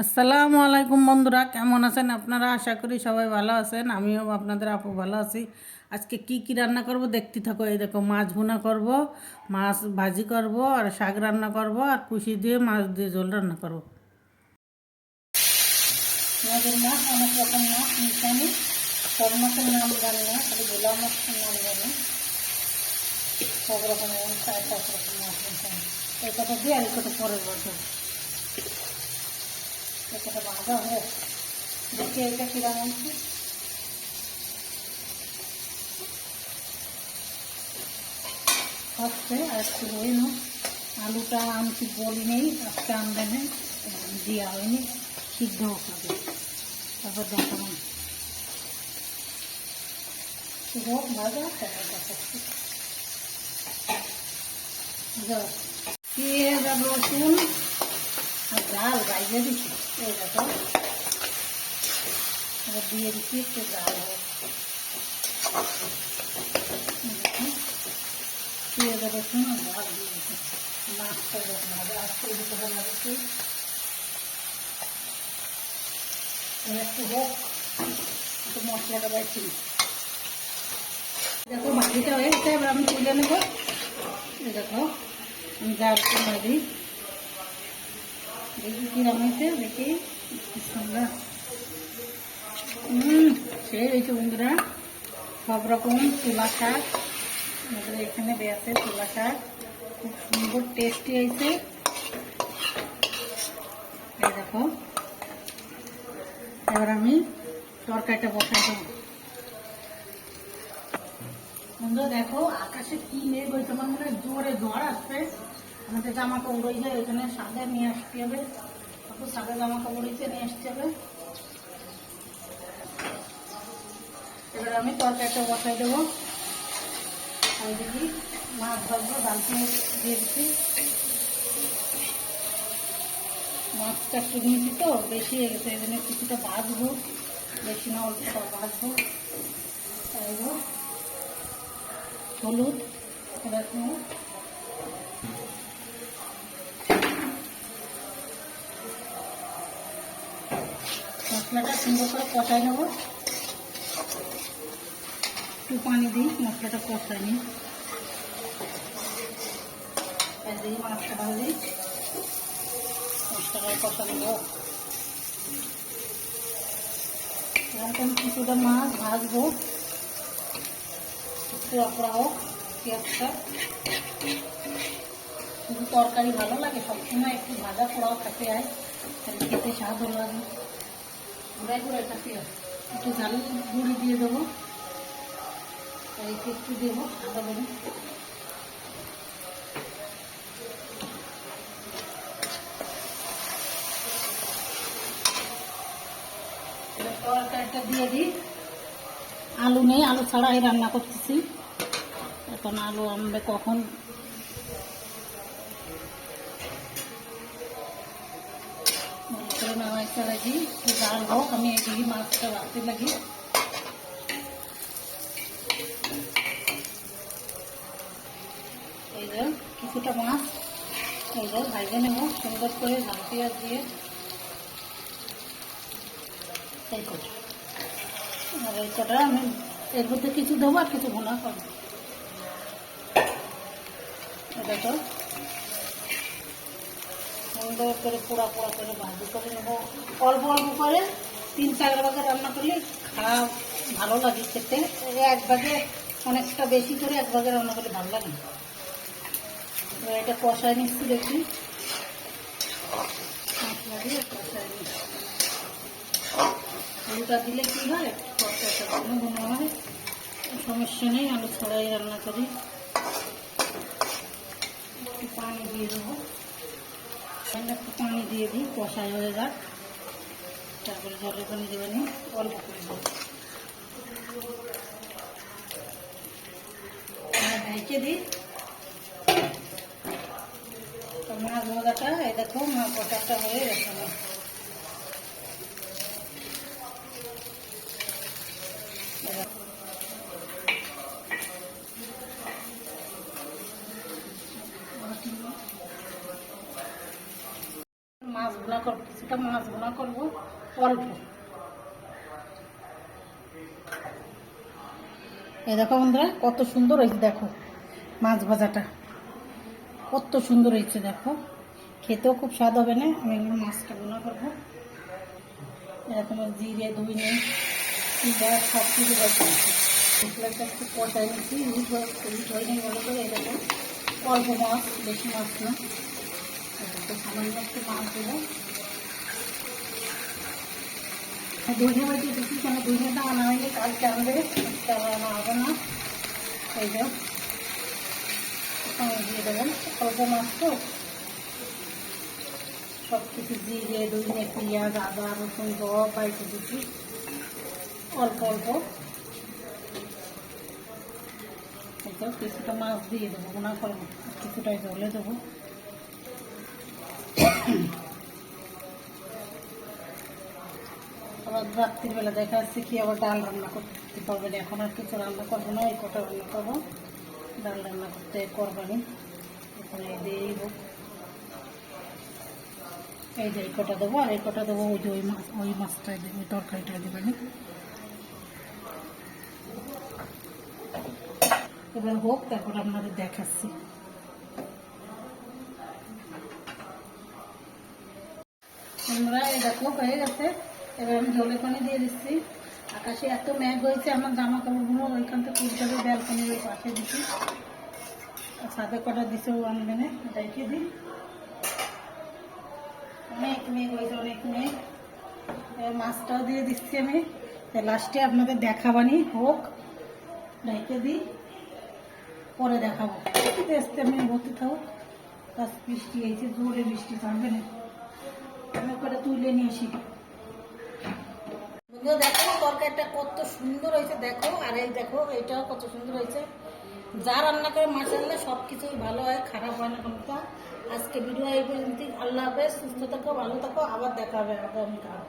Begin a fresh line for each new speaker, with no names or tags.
আসসালামু আলাইকুম বন্ধুরা, কেমন আছেন আপনারা? আশা করি সবাই ভালো আছেন। আমিও আপনাদের আপু ভালো আছি। আজকে কি কি রান্না করব দেখতে থাকো। এই দেখো, মাছ ভুনা করব, মাছ ভাজি করব, আর শাক রান্না করব, আর কুশি দিয়ে মাছ দিয়ে ঝোল রান্না করব। মাছের মাছ অনেক রকম মাছ মিশানি, সব মাছের নাম জানি না, খালি গোলা মাছের নাম জানি। সব রকমের 4-5 রকম মাছ মিশানি। এই কথা দিয়ে আর এই কথা পরের বছর এটা ভাজা হয়ে দেখি এটা কিরকম হচ্ছে। হচ্ছে আর একটু হইল। আলুটা আনছি বলি নেই, আজকে আমদানি দেওয়া হয়নি, সিদ্ধ হবে তারপর দেখাবো। হোক ভাজা, তারপর দেখাচ্ছি। পেঁয়াজ আর রসুন আর ডাল বাইরে দিচ্ছি। এই দেখো, দিয়ে দিচ্ছি একটু ডাল হোক। পেঁয়াজ আর রসুন আর ডাল দিয়ে দিচ্ছি। মাছটা যখন হবে আজকে দিতে লাগছে একটু হোক, একটু মশলাটা বাইছি। দেখো ভাজিটা হয়ে গেছে, এবার আমি তুলে নেবো। এই দেখো আমি জালটা মারি, দেখি কিরম হয়েছে, দেখি সুন্দর। সেই হয়েছে বন্ধুরা। সব রকম তুলা শাক আমাদের এখানে বেয়াছে, তুলা শাক খুব সুন্দর টেস্টি হয়েছে। এই দেখো, এবার আমি তরকারিটা বসাই দেবো। বন্ধুরা দেখো, আকাশে কি মেঘ হয়েছে, আমার মনে হয় জোরে ঝড় আসবে। আমাদের জামা কাপড় হয়েছে, এখানে সাদা নিয়ে আসতে হবে, কত সাদা জামা কাপড় হয়েছে নিয়ে আসতে হবে। এবার আমি তরকারিটা বসাই দেবো। আর দেখি মাছ ভাজবো, ডালতে দিয়ে দিচ্ছি। মাছটা একটু নিয়েছি তো বেশি হয়ে গেছে, এই জন্য কিছুটা ভাজবো, বেশি না অল্প ভাজবো। তাইবো হলুদ, এরকম মশলাটা সুন্দর করে কষাই নেবো। একটু পানি দিই, মশলাটা কষাই নিই। দিই মাছটা ভাজি, মশলাটা কষা নেব। এরকম কিছুটা মাছ ভাজবো, একটু আপড়া হোক পেঁয়াজটা। শুধু তরকারি ভালো লাগে, সবসময় একটু ভাজা পোড়াও থাকে, আর তাহলে খেতে স্বাদ লাগে। গুঁড়াই গুঁড়াই থাকে। একটু ঝাল গুঁড়ি দিয়ে দেবো, একটু দেবো সাদা করে। তরকারিটা দিয়ে দিই। আলু নেই, আলু ছাড়াই রান্না করতেছি। এখন আলু আনবে কখন? নামাইতে লাগি, একটু ডাল হোক, আমি এদিকে মাছটা রাখতে লাগি। এই যে কিছুটা মাছ, এই যে ভাইজে নেব সুন্দর করে ঝাল পেঁয়াজ দিয়ে। এই কটা, আর এই কটা আমি এর মধ্যে কিছু দেবো আর কিছু ভুনা করবো। এটা তো সুন্দর করে পোড়া পোড়া করে ভাজি করে নেবো, অল্প অল্প করে 3-4 ভাগে রান্না করলে খাওয়া ভালো লাগে খেতে। এক ভাগে অনেকটা বেশি করে এক ভাগে রান্না করলে ভালো লাগে। এটা কষাই নিচ্ছি, দেখি মশলা দিয়ে কষাই নিচ্ছি। আলুটা দিলে কি হয়, তরকারিটা ঘন ঘন হয়, সমস্যা নেই। আলু ছড়াই রান্না করি। একটু পানি দিয়ে দেবো, একটু পানি দিয়ে দিই, কষাই হয়ে যাক, তারপরে জলের পানি দেবে নি, অল্প করে দেবো। ঢেকে দিই। মাছ ভাজাটা, এই দেখো মাছ ভাজাটা হয়ে গেছে। মাছ ভুনা করবো, কিছুটা মাছ ভুনা করবো অল্প। এই দেখো বন্ধুরা কত সুন্দর হয়েছে, দেখো মাছ ভাজাটা কত সুন্দর হয়েছে, দেখো খেতেও খুব স্বাদ হবে না। আমি এগুলো মাছটা ভুনা করবো। এরকম জিরে ধুইনে পেঁয়াজ সব কিছু মশলাটা একটু কষাই নিচ্ছি, হিট হয়ে নেই ভালো করে। এরকম অল্প মাছ, বেশি মাছ না, সামান্য একটু মাছ দেবো। দইনে বাড়িতে দেখি কেন দইনেটা আনা হয়নি, কালকে আনবে, আজকে আবার আনা হবে না। এই যে দিয়ে দেবেন, অল্প মাছ তো, সব কিছু জিরে ধুইনে পেঁয়াজ আদা রসুন সব বাড়িতে দিচ্ছি অল্প অল্প। এটা কিছুটা মাছ দিয়ে দেবো, গুণা করবো, কিছুটা জলে দেবো। আবার রাত্রিবেলা দেখা যাচ্ছে কি আবার ডাল রান্না করতে পারবেন। এখন আর কিছু রান্না করবো না, এই কটা রান্না করবো। ডাল রান্না করতে করবানি এখানে দিয়েই হোক। এই যে এই কটা দেবো, আর এই কটা দেবো ওই যে ওই মাছটাই দেবো, ওই তরকারিটাই দেবেন। এবার হোক, তারপর আপনাদের দেখাচ্ছি। আমরা এই দেখো হয়ে গেছে। এবার আমি জলের পানি দিয়ে দিচ্ছি। আকাশে এত মেঘ হয়েছে, আমার জামা কাপড়গুলো ওইখান থেকে তুলতে হবে, ব্যালকনির ওই পাশে দিচ্ছি। সাদে কটা দিছে ও আনবেনে, রেখে দিই। অনেক মেঘ হয়েছে, অনেক মেঘ। এবার মাছটাও দিয়ে দিচ্ছি আমি, লাস্টে আপনাদের দেখাবানি হোক, রেখে দিই, পরে দেখাবো। আসতে আমি ভর্তি থাকুক, গাছ বৃষ্টি হয়েছে, জোরে বৃষ্টি থাকবে না। আমি করে তুলে নিয়ে আসি। দেখো তরকারিটা কত সুন্দর হয়েছে, দেখো। আর এই দেখো এইটাও কত সুন্দর হয়েছে। যা রান্না করে মাশাআল্লাহ সব কিছুই ভালো হয়, খারাপ হয় না কোনটা। আজকে ভিডিও এই পর্যন্ত। আল্লাহ হাফেজ, সুস্থ থাকো, ভালো থাকো, আবার দেখা হবে আগামীকাল।